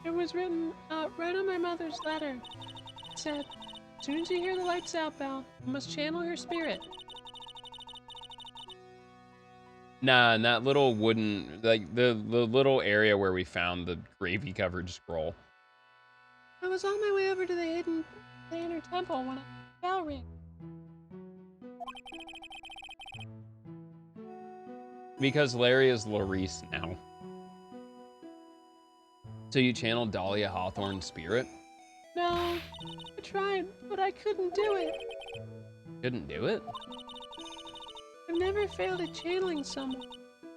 It was written right on my mother's letter. It said, as soon as you hear the lights out bell, you must channel her spirit. Nah, in that little wooden, like, the little area where we found the gravy-covered scroll. I was on my way over to the inner temple when a bell rang. Because Larry is Larice now. So you channeled Dahlia Hawthorne's spirit? No, I tried, but I couldn't do it. Couldn't do it? I've never failed at channeling someone.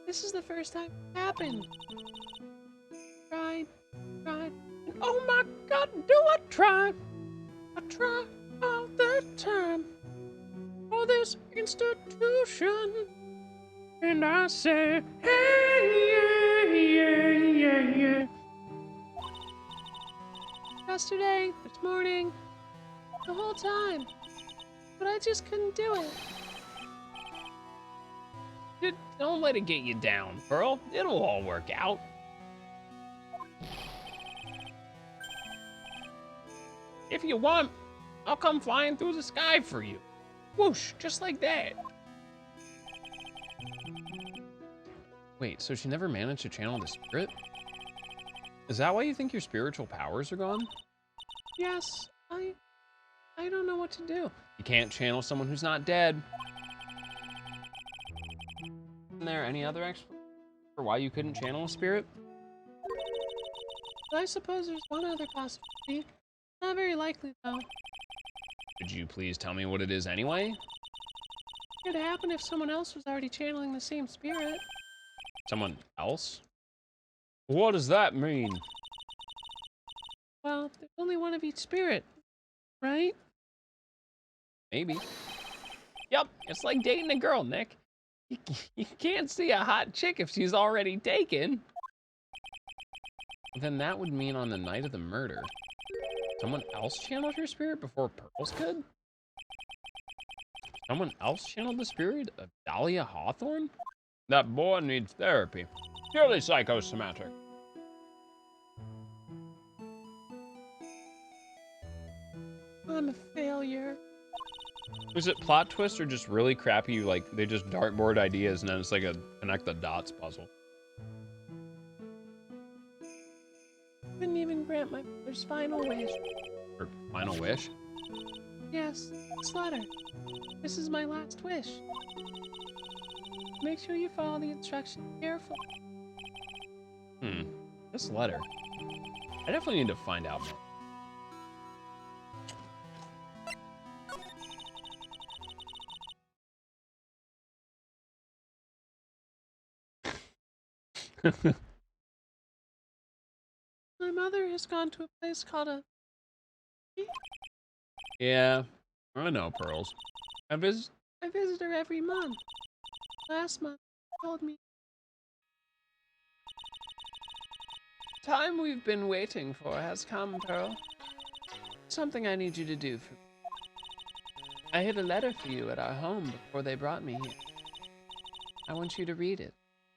This is the first time it happened. Tried, and oh my God, do I try? I try all the time for this institution. And I say, hey, yeah, yeah, yeah, yeah. Yesterday, this morning, the whole time. But I just couldn't do it. Don't let it get you down, Pearl. It'll all work out. If you want, I'll come flying through the sky for you. Whoosh, just like that. Wait, so she never managed to channel the spirit? Is that why you think your spiritual powers are gone? Yes, I don't know what to do. You can't channel someone who's not dead. Isn't there any other explanation for why you couldn't channel a spirit? I suppose there's one other possibility. Not very likely, though. Could you please tell me what it is anyway? It could happen if someone else was already channeling the same spirit. Someone else? What does that mean? Well, there's only one of each spirit, right? Maybe. Yep, it's like dating a girl, Nick. You can't see a hot chick if she's already taken. Then that would mean on the night of the murder, someone else channeled her spirit before Pearls could? Someone else channeled the spirit of Dahlia Hawthorne? That boy needs therapy. Purely psychosomatic. I'm a failure. Is it plot twist or just really crappy, like, they just dartboard ideas and then it's like a connect the dots puzzle? Couldn't even grant my mother's final wish. Her final wish? Yes, this letter. This is my last wish. Make sure you follow the instructions carefully. This letter. I definitely need to find out more. My mother has gone to a place called a... Yeah, I know, Pearls. I visit her every month. Last month, she told me time we've been waiting for has come, Pearl. Something I need you to do for me. I hid a letter for you at our home before they brought me here. I want you to read it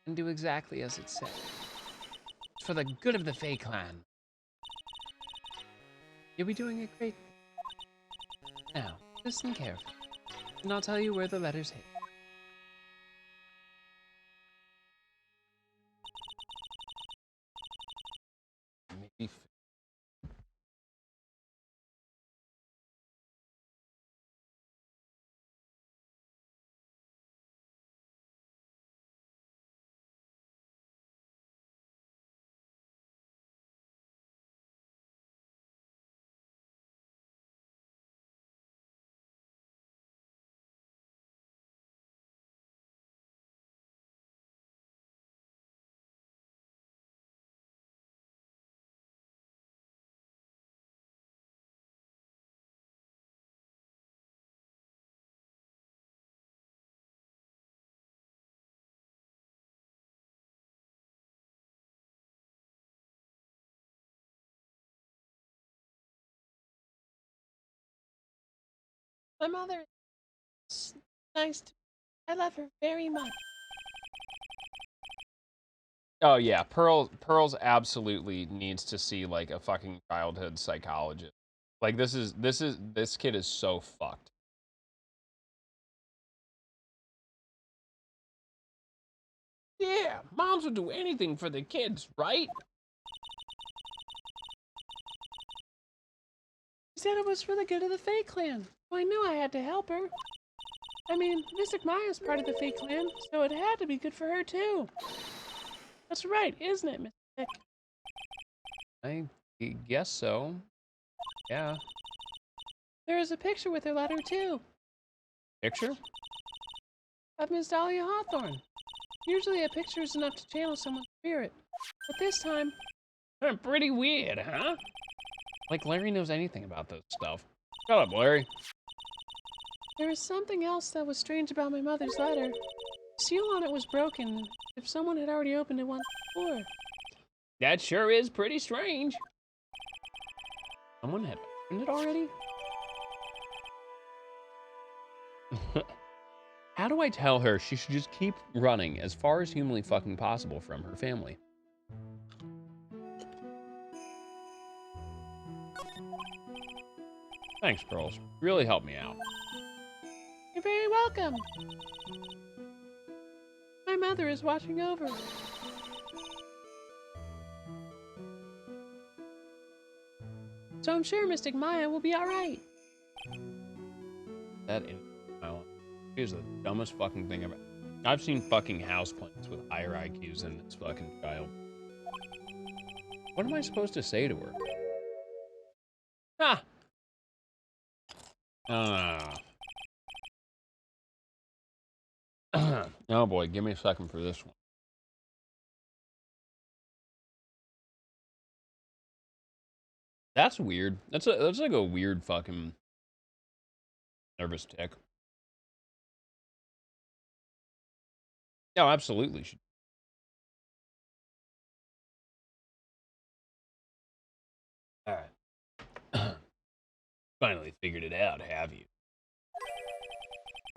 and do exactly as it says. It's for the good of the Fae clan. You'll be doing a great thing. Now, listen carefully, and I'll tell you where the letter's hid. Maybe. My mother is nice to me. I love her very much. Oh yeah, Pearl's absolutely needs to see like a fucking childhood psychologist. Like this kid is so fucked. Yeah, moms would do anything for the kids, right? She said it was for the good of the Fae clan, so I knew I had to help her. I mean, Mystic Maya's part of the Fae clan, so it had to be good for her too. That's right, isn't it, Mystic? I guess so. Yeah. There is a picture with her letter too, Picture? of Miss Dahlia Hawthorne. Usually a picture is enough to channel someone's spirit, but this time... Pretty weird, huh? Like Larry knows anything about this stuff. Shut up, Larry. There is something else that was strange about my mother's letter. The seal on it was broken, if someone had already opened it once before. That sure is pretty strange. Someone had opened it already? How do I tell her she should just keep running as far as humanly fucking possible from her family? Thanks, girls. Really helped me out. You're very welcome. My mother is watching over us. So I'm sure Mystic Maya will be alright. That is the dumbest fucking thing ever. I've seen fucking houseplants with higher IQs than this fucking child. What am I supposed to say to her? Ah! Oh boy, give me a second for this one. That's weird. That's like a weird fucking nervous tick. No, absolutely. All right. Finally figured it out, have you?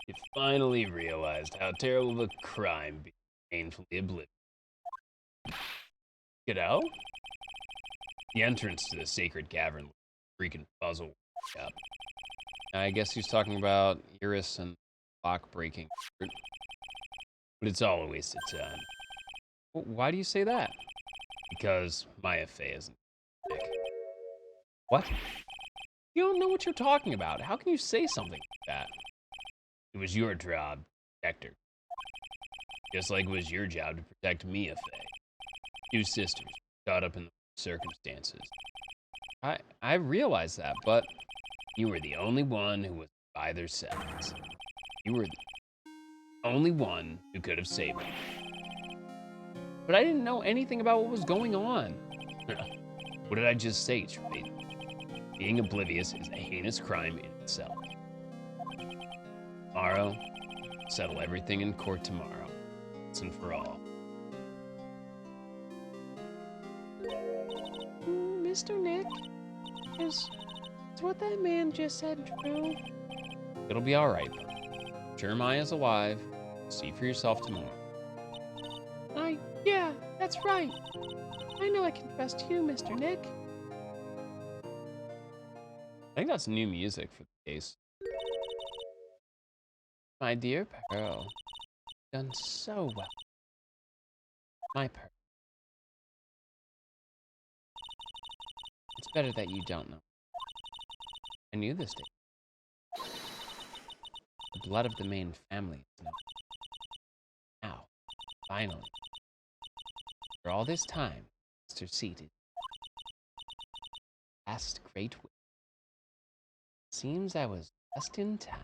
You finally realized how terrible of a crime being painfully oblivious. You know? The entrance to the sacred cavern was a freaking puzzle. Yep. I guess he's talking about Iris and lock breaking. But it's all a waste of time. Why do you say that? Because Maya Fey isn't sick. What? You don't know what you're talking about. How can you say something like that? It was your job to protect her. Just like it was your job to protect Mia Fey. Two sisters, caught up in the circumstances. I realize that, but you were the only one who was by their sides. You were the only one who could have saved them. But I didn't know anything about what was going on. What did I just say, Trey? Being oblivious is a heinous crime in itself. Tomorrow, settle everything in court tomorrow, once and for all. Mr. Nick, is what that man just said true? It'll be all right. Jeremiah's alive. See for yourself tomorrow. Yeah, that's right. I know I can trust you, Mr. Nick. I think that's new music for the case. My dear Pearl, done so well. My Pearl. It's better that you don't know. I knew this day. The blood of the main family is known. Now, finally, for all this time, Mr. Seated. Last great week. Seems I was just in time.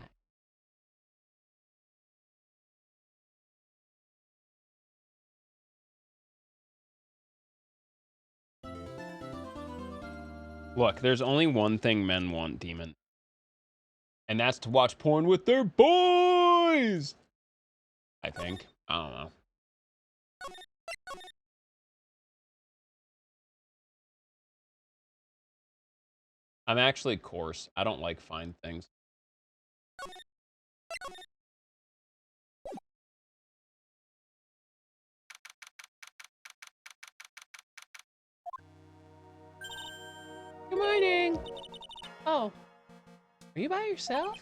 Look, there's only one thing men want, Demon. And that's to watch porn with their boys! I think. I don't know. I'm actually coarse. I don't like fine things. Good morning. Oh, are you by yourself?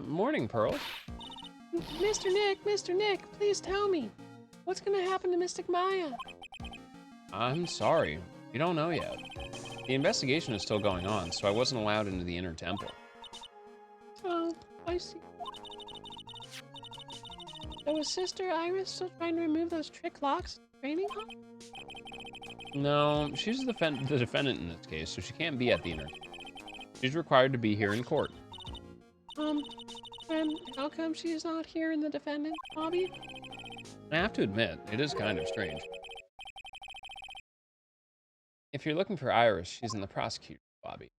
Morning, Pearl. Mr. Nick, please tell me. What's gonna happen to Mystic Maya? I'm sorry. You don't know yet. The investigation is still going on, so I wasn't allowed into the inner temple. Oh, I see. So was Sister Iris still trying to remove those trick locks in the training hall? No, she's the defendant in this case, so she can't be at the inner. She's required to be here in court. And how come she's not here in the defendant lobby? I have to admit, it is kind of strange. If you're looking for Iris, she's in the prosecutor's lobby.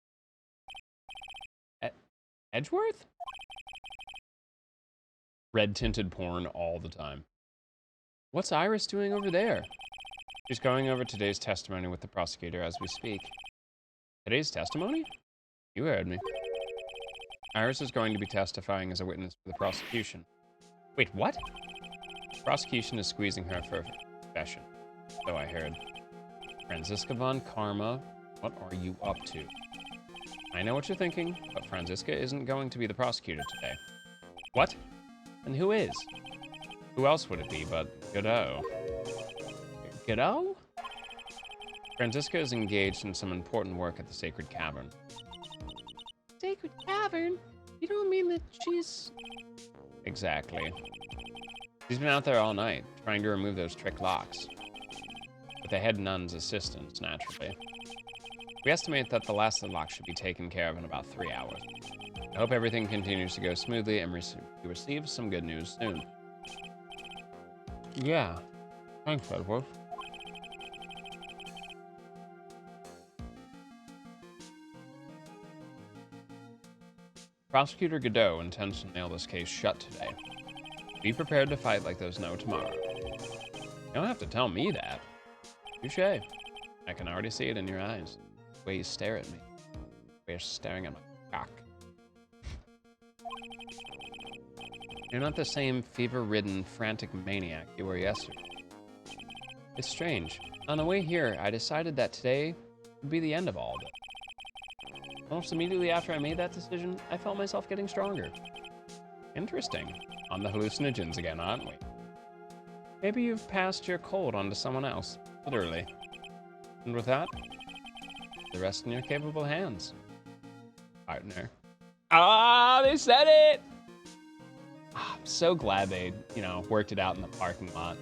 Edgeworth? Red-tinted porn all the time. What's Iris doing over there? She's going over today's testimony with the prosecutor as we speak. Today's testimony? You heard me. Iris is going to be testifying as a witness for the prosecution. Wait, what? The prosecution is squeezing her for a confession, so I heard. Franziska von Karma, what are you up to? I know what you're thinking, but Franziska isn't going to be the prosecutor today. What? And who is? Who else would it be but Godot? Godot? Franziska is engaged in some important work at the Sacred Cavern. Sacred Cavern? You don't mean that she's... Exactly. She's been out there all night, trying to remove those trick locks. With the head nun's assistance, naturally. We estimate that the last of the locks should be taken care of in about 3 hours. I hope everything continues to go smoothly and we receive some good news soon. Yeah. Thanks, Edward. Prosecutor Godot intends to nail this case shut today. Be prepared to fight like there's no tomorrow. You don't have to tell me that. Touché. I can already see it in your eyes. The way you stare at me. The way you're staring at my cock. You're not the same fever-ridden, frantic maniac you were yesterday. It's strange. On the way here, I decided that today would be the end of all of it. Almost immediately after I made that decision, I felt myself getting stronger. Interesting. On the hallucinogens again, aren't we? Maybe you've passed your cold on to someone else, literally. And with that, the rest in your capable hands, partner. Ah, they said it! Ah, I'm so glad they, worked it out in the parking lot.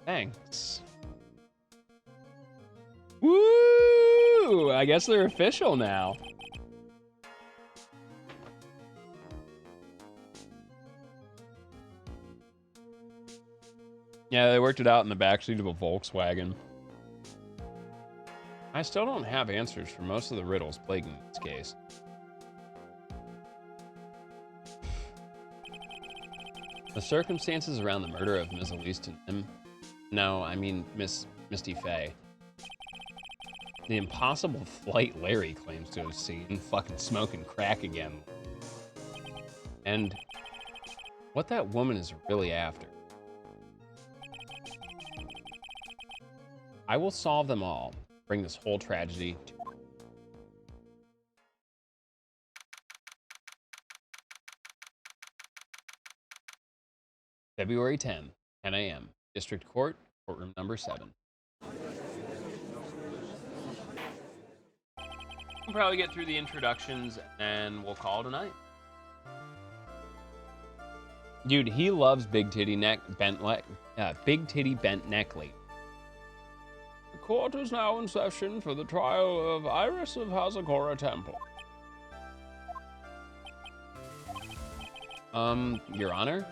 Thanks. Woo! I guess they're official now. Yeah, they worked it out in the backseat of a Volkswagen. I still don't have answers for most of the riddles plaguing this case. The circumstances around the murder of Ms. Elise and him, No, I mean Misty Faye. The impossible flight Larry claims to have seen fucking smoking crack again. And what that woman is really after. I will solve them all. Bring this whole tragedy to February 10, 10 a.m. District Court, courtroom number 7. We'll probably get through the introductions and we'll call it a night. Dude, he loves big titty bent neck lady. The court is now in session for the trial of Iris of Hazakura Temple. Your Honor?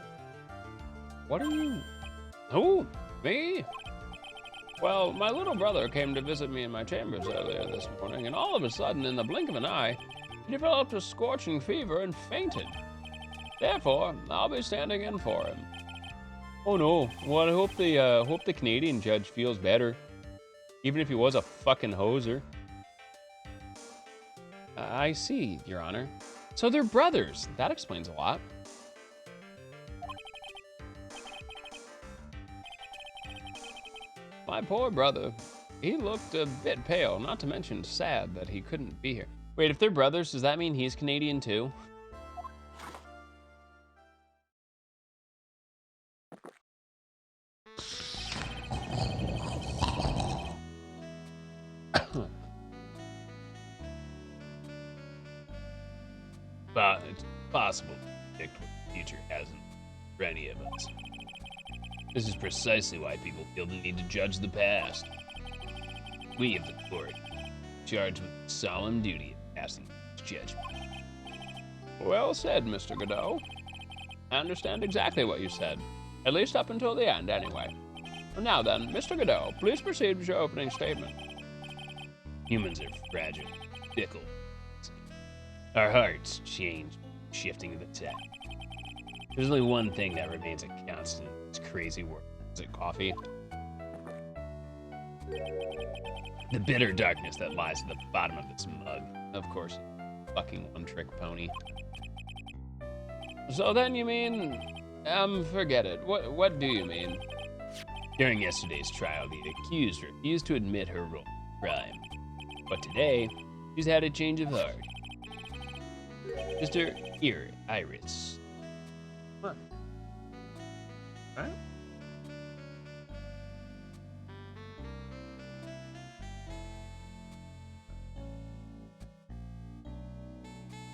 What are you... Who? Me? Well, my little brother came to visit me in my chambers earlier this morning, and all of a sudden, in the blink of an eye, he developed a scorching fever and fainted. Therefore, I'll be standing in for him. Oh no, well, I hope the Canadian judge feels better. Even if he was a fucking hoser. I see, Your Honor. So they're brothers. That explains a lot. My poor brother. He looked a bit pale, not to mention sad that he couldn't be here. Wait, if they're brothers, does that mean he's Canadian too? But it's possible to predict what the future hasn't for any of us. This is precisely why people feel the need to judge the past. We of the court, charged with the solemn duty of passing this judgment. Well said, Mr. Godot. I understand exactly what you said, at least up until the end, anyway. Now then, Mr. Godot, please proceed with your opening statement. Humans are fragile, fickle. Our hearts change, shifting to the tap. There's only one thing that remains a constant in this crazy world. Is it coffee? The bitter darkness that lies at the bottom of this mug. Of course, fucking one-trick pony. So then you mean... forget it. What do you mean? During yesterday's trial, the accused refused to admit her role in the crime. But today, she's had a change of heart. Mr. Iris. Huh. Right?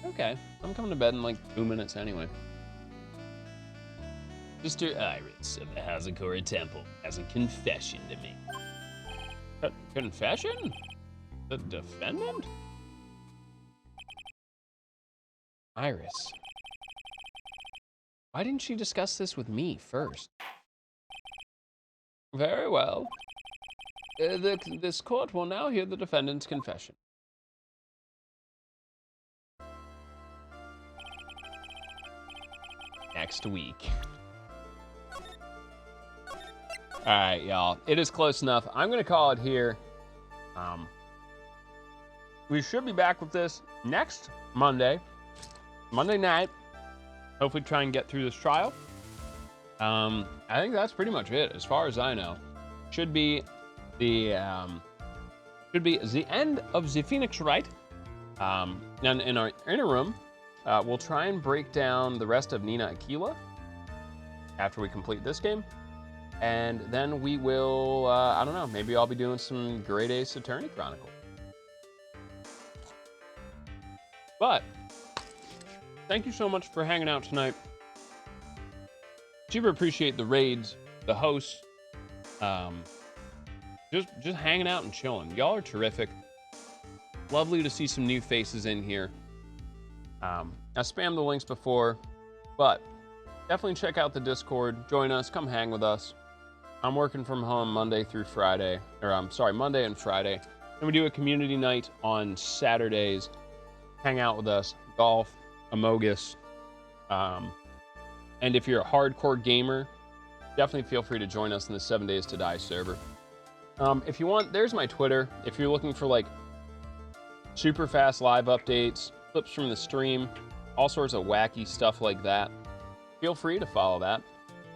Okay, I'm coming to bed in like 2 minutes anyway. Mr. Iris of the Hazakura Temple has a confession to make. Confession? The defendant? Iris. Why didn't she discuss this with me first? Very well. This court will now hear the defendant's confession. Next week. All right, y'all. It is close enough. I'm going to call it here. We should be back with this next Monday night. Hopefully try and get through this trial. I think that's pretty much it, as far as I know. Should be the end of the Phoenix Wright. And in our interim, we'll try and break down the rest of Nina Aquila after we complete this game. And then we will, I don't know, maybe I'll be doing some Grade A Saturni Chronicle. But, thank you so much for hanging out tonight. Super appreciate the raids, the hosts, just hanging out and chilling. Y'all are terrific. Lovely to see some new faces in here. I spammed the links before, but definitely check out the Discord. Join us, come hang with us. I'm working from home Monday through Friday, Monday and Friday. Then we do a community night on Saturdays. Hang out with us, golf, Amogus. And if you're a hardcore gamer, definitely feel free to join us in the 7 Days to Die server. If you want, there's my Twitter. If you're looking for like super fast live updates, clips from the stream, all sorts of wacky stuff like that, feel free to follow that.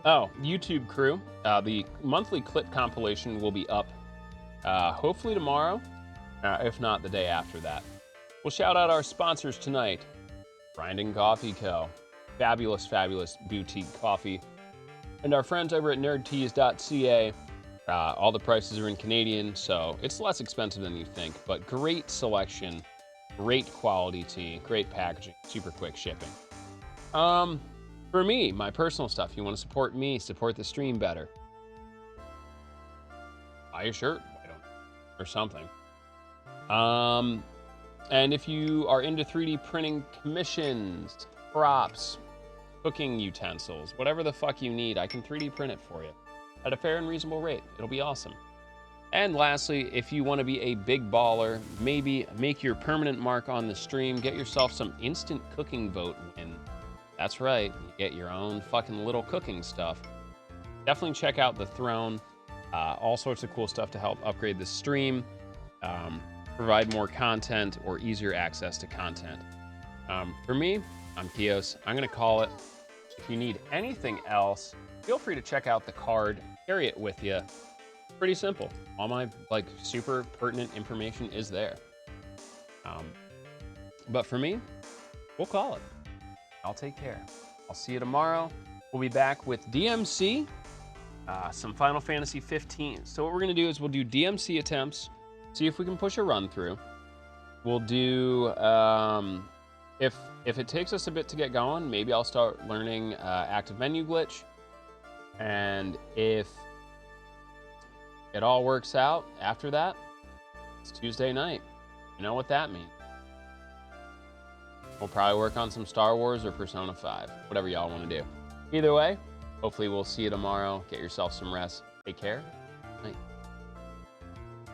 Oh, YouTube crew, the monthly clip compilation will be up hopefully tomorrow, if not the day after that. We'll shout out our sponsors tonight. Grinding Coffee Co. Fabulous, fabulous boutique coffee. And our friends over at nerdteas.ca. All the prices are in Canadian, so it's less expensive than you think, but great selection, great quality tea, great packaging, super quick shipping. For me, my personal stuff, you want to support me, support the stream better, buy a shirt, why don't you? Or something. And if you are into 3D printing commissions, props, cooking utensils, whatever the fuck you need, I can 3D print it for you at a fair and reasonable rate. It'll be awesome. And lastly, if you want to be a big baller, maybe make your permanent mark on the stream, get yourself some instant cooking vote win. That's right, you get your own fucking little cooking stuff. Definitely check out the Throne. All sorts of cool stuff to help upgrade the stream, provide more content or easier access to content. For me, I'm Kios. I'm gonna call it. If you need anything else, feel free to check out the card, carry it with you. Pretty simple. All my like super pertinent information is there. But for me, we'll call it. I'll take care. I'll see you tomorrow. We'll be back with DMC, some Final Fantasy 15. So what we're gonna do is we'll do DMC attempts, see if we can push a run through. We'll do, if it takes us a bit to get going, maybe I'll start learning active menu glitch. And if it all works out after that, it's Tuesday night. You know what that means. We'll probably work on some Star Wars or Persona 5, whatever y'all want to do. Either way, hopefully we'll see you tomorrow. Get yourself some rest. Take care.